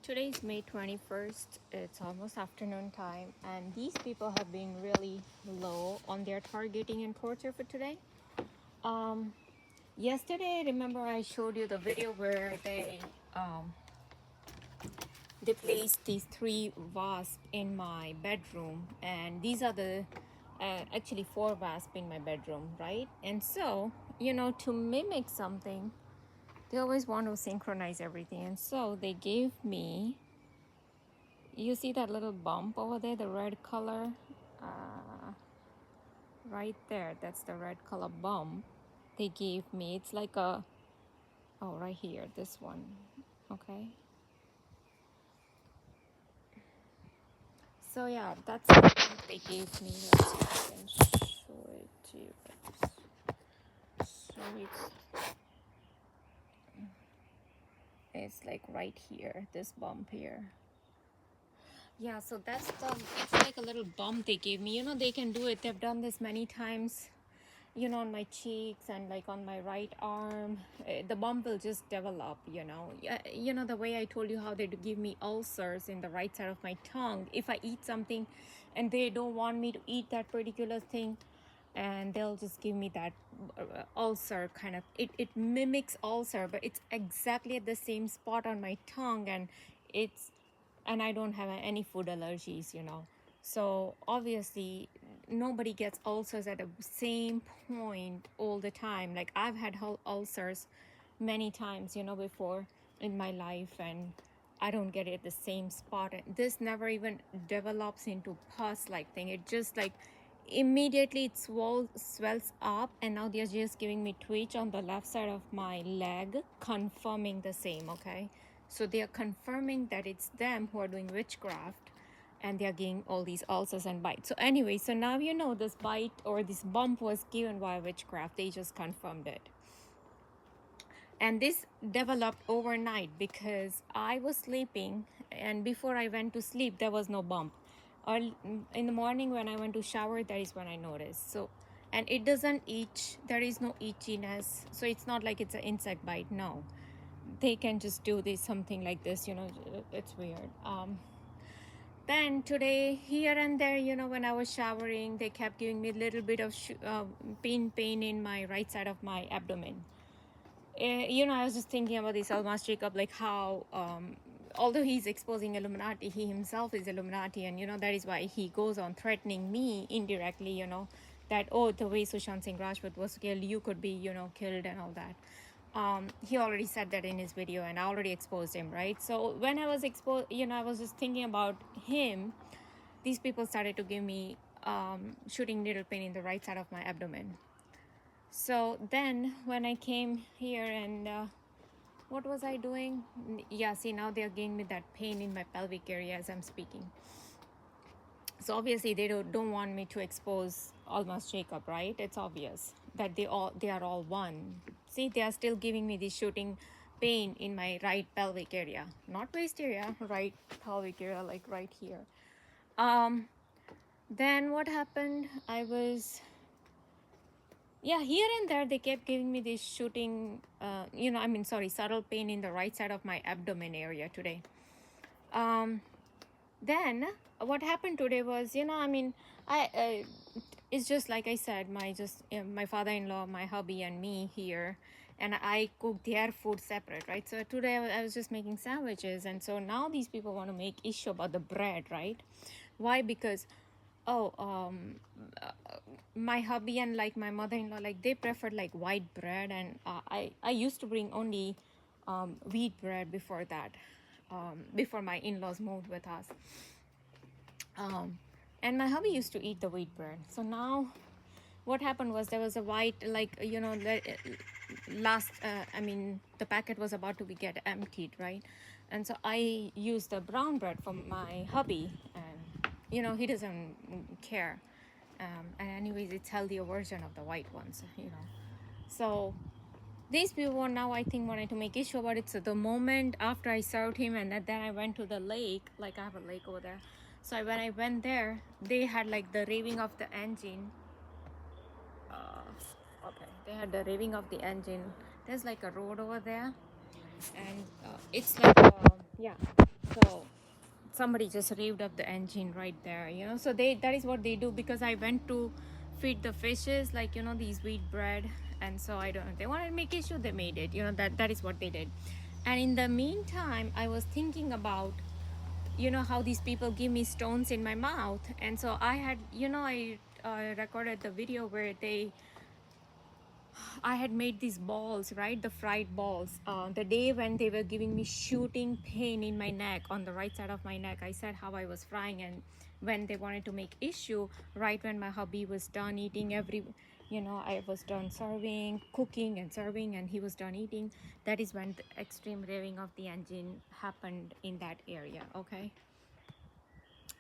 Today is May 21st. It's almost afternoon time, and these people have been really low on their targeting and torture for today. Um, Yesterday, remember I showed you the video where they placed these three wasps in my bedroom, and these are the actually four wasps in my bedroom, right? And so, to mimic something, they always want to synchronize everything, and so they gave me. You see that little bump over there, the red color? Uh, right there, that's the red color bump they gave me. It's like right here, this one. Okay. So yeah, that's the bump they gave me. Let's see if I can show it to you guys. So it's like right here, this bump here. Yeah, so it's like a little bump they gave me. They can do it. They've done this many times, on my cheeks and like on my right arm. The bump will just develop. The way I told you how they give me ulcers in the right side of my tongue if I eat something and they don't want me to eat that particular thing, and they'll just give me that ulcer kind of. It mimics ulcer, but it's exactly at the same spot on my tongue, and I don't have any food allergies. So obviously nobody gets ulcers at the same point all the time. Like I've had ulcers many times, before in my life, and I don't get it at the same spot. And this never even develops into pus like thing. It just like immediately it swells up, and now they're just giving me twitch on the left side of my leg, confirming the same. Okay, so they are confirming that it's them who are doing witchcraft, and they are getting all these ulcers and bites. So anyway, so now this bite or this bump was given by witchcraft. They just confirmed it. And this developed overnight because I was sleeping, and before I went to sleep there was no bump. In the morning when I went to shower, that is when I noticed. So, and it doesn't itch, there is no itchiness, so it's not like it's an insect bite. No, they can just do this something like this. It's weird. Then today, here and there, when I was showering, they kept giving me a little bit of pain in my right side of my abdomen. I was just thinking about this Almas Jacob, like how, although he's exposing Illuminati, he himself is Illuminati, and that is why he goes on threatening me indirectly, that, oh, the way Sushant Singh Rajput was killed, you could be, killed and all that. He already said that in his video, and I already exposed him, right? So when I was exposed, I was just thinking about him. These people started to give me shooting needle pain in the right side of my abdomen. So then when I came here and what was I doing? Yeah, see, now they're giving me that pain in my pelvic area as I'm speaking. So obviously they don't want me to expose Almas Jacob, right? It's obvious that they are all one. See, they are still giving me this shooting pain in my right pelvic area, not waist area, right pelvic area, like right here. Then what happened? Here and there they kept giving me this shooting, subtle pain in the right side of my abdomen area today. Then what happened today was, it's just like I said, my father-in-law, my hubby, and me here, and I cook their food separate, right? So today I was just making sandwiches, and so now these people want to make issue about the bread, right? Why? Because my hubby and like my mother-in-law, like they preferred like white bread, and I used to bring only wheat bread before that, before my in-laws moved with us. And my hubby used to eat the wheat bread. So now what happened was there was a white, like, the packet was about to be get emptied, right? And so I used the brown bread from my hubby, and he doesn't care. And anyways, it's healthier version of the white ones, So these people now, I think, wanted to make issue about it. So the moment after I served him, and then I went to the lake, like I have a lake over there. So when I went there, they had like the raving of the engine. They had the raving of the engine. There's like a road over there, and it's like So somebody just revved up the engine right there, you know. So that is what they do, because I went to feed the fishes, like, you know, these wheat bread. And so I don't, they wanted to make issue, they made it, you know. That is what they did. And in the meantime, I was thinking about, you know, how these people give me stones in my mouth. And so I had, you know, I recorded the video where I had made these balls, right? The fried balls. The day when they were giving me shooting pain in my neck, on the right side of my neck, I said how I was frying. And when they wanted to make issue, right when my hubby was done eating you know, I was done serving, cooking and serving, and he was done eating. That is when the extreme revving of the engine happened in that area, okay?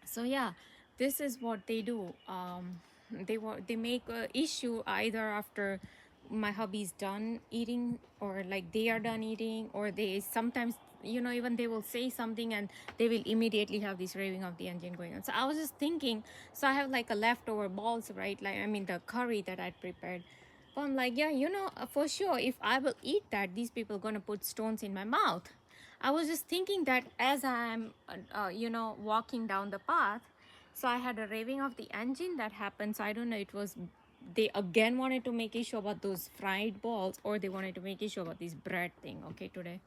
So yeah, this is what they do. They make a issue either after my hubby's done eating, or like they are done eating, or they sometimes, you know, even they will say something and they will immediately have this raving of the engine going on. So I was just thinking, so I have like a leftover balls, right? Like, I mean, the curry that I'd prepared. But I'm like, yeah, you know, for sure, if I will eat that, these people are gonna put stones in my mouth. I was just thinking that as I'm, you know, walking down the path, so I had a raving of the engine that happened. So I don't know, it was, they again wanted to make issue about those fried balls, or they wanted to make issue about this bread thing, okay, today.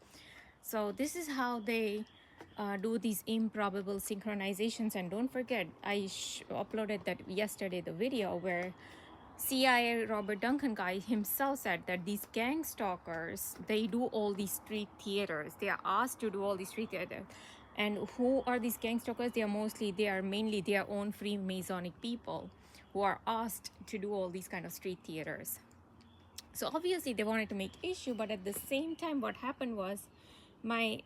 So this is how they do these improbable synchronizations. And don't forget, I uploaded that yesterday, the video where CIA Robert Duncan guy himself said that these gang stalkers, they do all these street theaters. They are asked to do all these street theaters. And who are these gang stalkers? They are mainly their own Freemasonic people who are asked to do all these kind of street theaters. So obviously they wanted to make issue, but at the same time, what happened was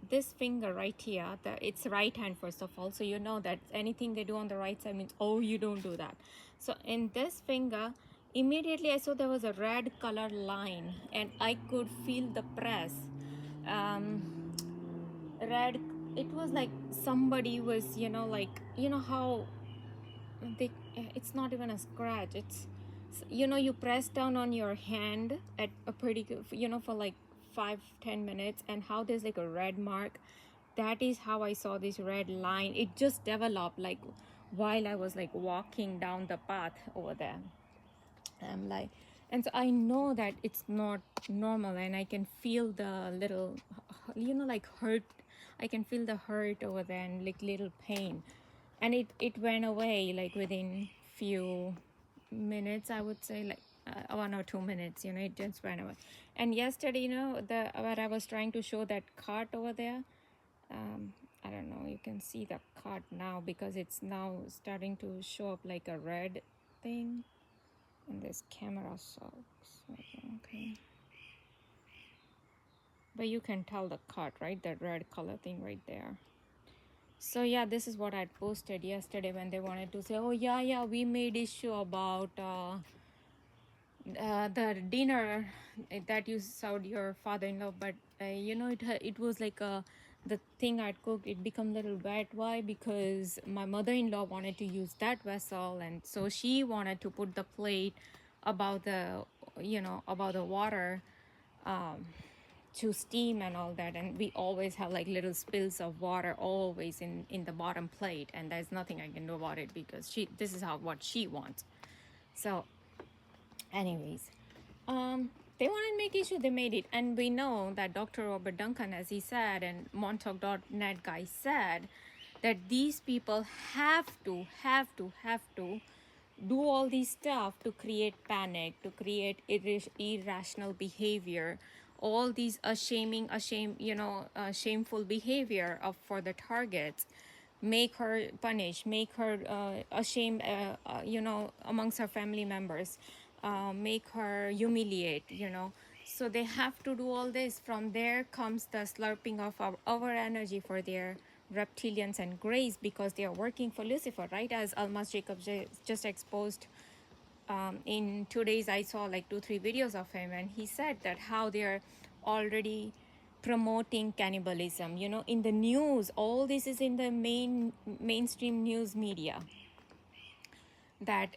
this finger right here, it's right hand, first of all. So you know that anything they do on the right side means, oh, you don't do that. So in this finger, immediately I saw there was a red color line, and I could feel the press. Red, it was like somebody was, you know, like, you know how they, it's not even a scratch, it's, you know, you press down on your hand at a pretty good, you know, for like 5-10 minutes, and how there's like a red mark. That is how I saw this red line. It just developed like while I was like walking down the path over there. I'm like, and so I know that it's not normal, and I can feel the little, you know, like hurt. I can feel the hurt over there, and like little pain. And it went away like within few minutes, I would say, like 1 or 2 minutes, you know, it just went away. And yesterday, you know, where I was trying to show that cart over there, I don't know, you can see the cart now because it's now starting to show up like a red thing. And this camera sucks. Okay. But you can tell the cut, right? That red color thing right there. So yeah, this is what I posted yesterday when they wanted to say, oh yeah, we made issue about the dinner that you served your father-in-law, but you know, it was like the thing I'd cooked, it become a little wet. Why? Because my mother-in-law wanted to use that vessel, and so she wanted to put the plate about the, you know, about the water to steam and all that. And we always have like little spills of water always in the bottom plate, and there's nothing I can do about it because this is how what she wants. So anyways, they wanted to make issue, they made it. And we know that Dr. Robert Duncan, as he said, and Montauk.net guy said, that these people have to do all these stuff to create panic, to create irrational behavior, all these shameful behavior for the targets, make her punish, make her ashamed, amongst her family members, make her humiliate, you know. So they have to do all this. From there comes the slurping of our energy for their reptilians and grays, because they are working for Lucifer, right? As Almas Jacobs just exposed. In 2 days I saw like 2-3 videos of him, and he said that how they're already promoting cannibalism, you know, in the news. All this is in the mainstream news media, that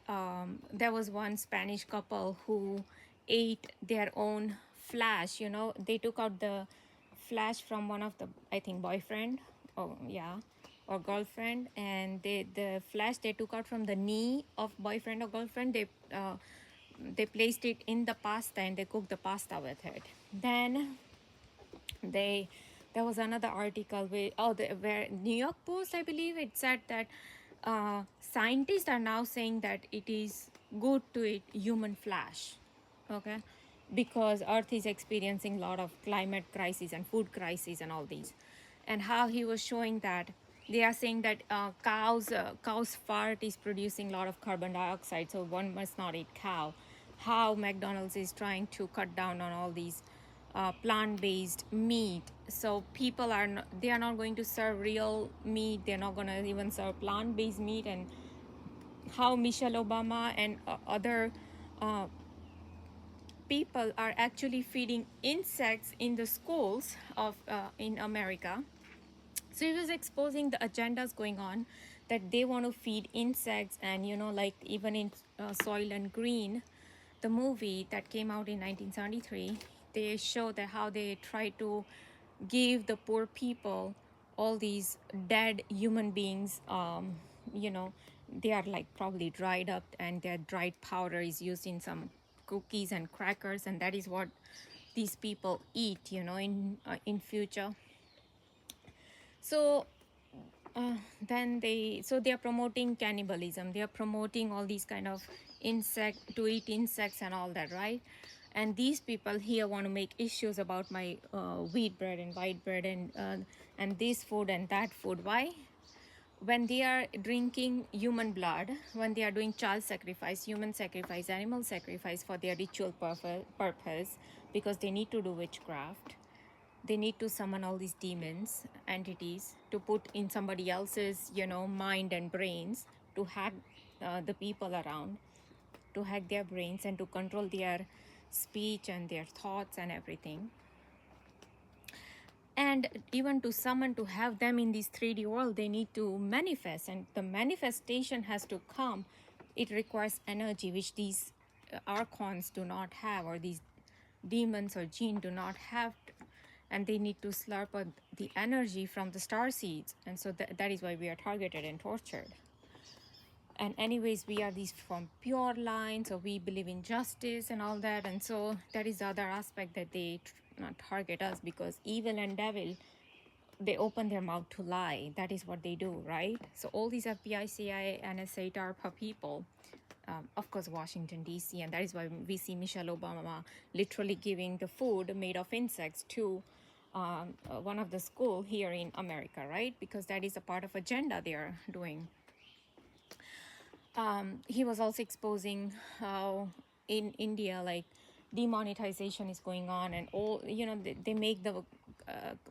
there was one Spanish couple who ate their own flesh. You know, they took out the flesh from one of the, I think, boyfriend, oh yeah, or girlfriend, and the flesh they took out from the knee of boyfriend or girlfriend, they placed it in the pasta and they cooked the pasta with it. Then they there was another article where where New York Post, I believe, it said that scientists are now saying that it is good to eat human flesh, okay, because Earth is experiencing a lot of climate crisis and food crisis and all these. And how he was showing that they are saying that cows fart is producing a lot of carbon dioxide, so one must not eat cow. How McDonald's is trying to cut down on all these plant-based meat, so people are not, they are not going to serve real meat, they're not going to even serve plant-based meat. And how Michelle Obama and other uh, people are actually feeding insects in the schools of in America. So he was exposing the agendas going on, that they want to feed insects. And like even in Soylent Green, the movie that came out in 1973, they show that how they try to give the poor people all these dead human beings. They are like probably dried up, and their dried powder is used in some cookies and crackers, and that is what these people eat, in future. So then they are promoting cannibalism, they are promoting all these kind of insect to eat insects and all that, right? And these people here want to make issues about my wheat bread and white bread and this food and that food. Why? When they are drinking human blood, when they are doing child sacrifice, human sacrifice, animal sacrifice for their ritual purpose, because they need to do witchcraft, they need to summon all these demons entities to put in somebody else's mind and brains, to hack the people around, to hack their brains and to control their speech and their thoughts and everything. And even to summon, to have them in this 3D world, they need to manifest, and the manifestation has to come. It requires energy, which these archons do not have, or these demons or jinn do not have. And they need to slurp up the energy from the star seeds. And so that is why we are targeted and tortured. And anyways, we are these from pure line, so we believe in justice and all that. And so that is the other aspect that they target us, because evil and devil, they open their mouth to lie. That is what they do, right? So all these FBI, CIA, NSA, DARPA people, of course Washington DC, and that is why we see Michelle Obama literally giving the food made of insects to one of the school here in America, right? Because that is a part of agenda they are doing. He was also exposing how in India, like, demonetization is going on, and all, they make the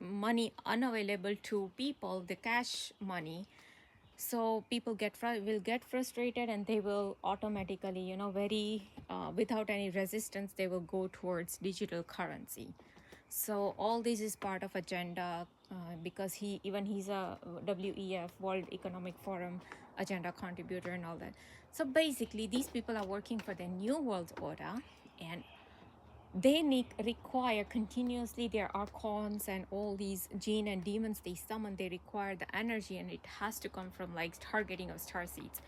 money unavailable to people, the cash money. So people will get frustrated, and they will automatically, very without any resistance, they will go towards digital currency. So all this is part of agenda, because he's a WEF, World Economic Forum agenda contributor and all that. So basically these people are working for the new world order, and they require continuously their archons and all these jinn and demons they summon. They require the energy, and it has to come from like targeting of star seeds.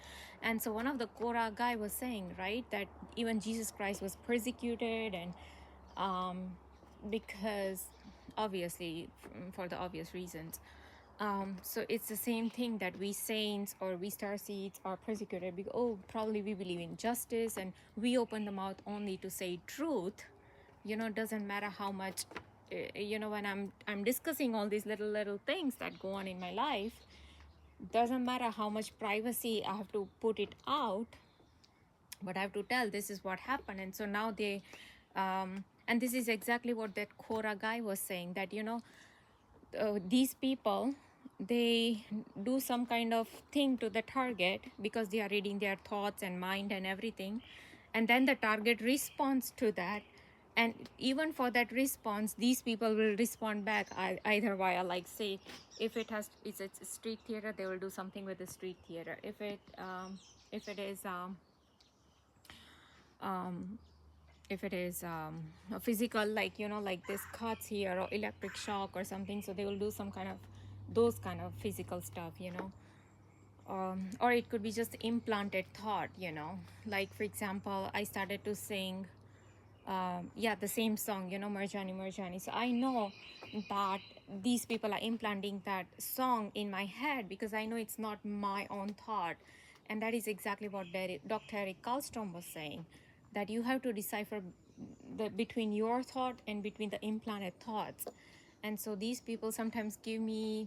And so one of the Korah guy was saying, right, that even Jesus Christ was persecuted, and because obviously for the obvious reasons. So it's the same thing, that we saints or we star seeds are persecuted because, probably we believe in justice and we open the mouth only to say truth. Doesn't matter how much, when I'm discussing all these little things that go on in my life, doesn't matter how much privacy I have to put it out, but I have to tell this is what happened. And so now they, and this is exactly what that Korah guy was saying, that these people, they do some kind of thing to the target because they are reading their thoughts and mind and everything, and then the target responds to that. And even for that response, these people will respond back either via, like, say, if it's a street theater, they will do something with the street theater. If it is a physical, like like this cuts here or electric shock or something, so they will do some kind of those kind of physical stuff, you know. Or it could be just implanted thought, you know. Like for example, I started to sing yeah, the same song, you know, Marjani Marjani. So I know that these people are implanting that song in my head because I know it's not my own thought. And that is exactly what Dr. Eric Karlstrom was saying, that you have to decipher between your thought and between the implanted thoughts. And so these people sometimes give me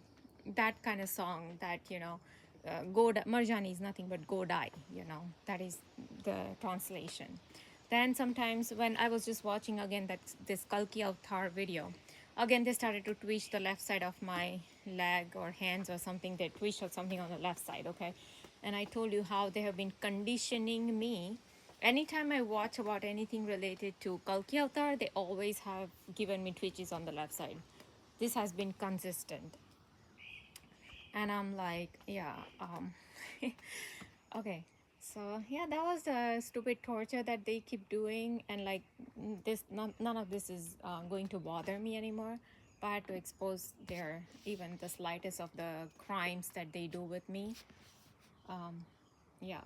that kind of song that, you know, Marjani is nothing but go die, you know, that is the translation. Then sometimes when I was just watching again this Kalki Avatar video, again they started to twitch the left side of my leg or hands or something. They twitched or something on the left side, okay? And I told you how they have been conditioning me. Anytime I watch about anything related to Kalki Avatar, they always have given me twitches on the left side. This has been consistent. And I'm like, yeah, okay. So yeah, that was the stupid torture that they keep doing, and like this, none of this is going to bother me anymore. But I had to expose their even the slightest of the crimes that they do with me. Yeah.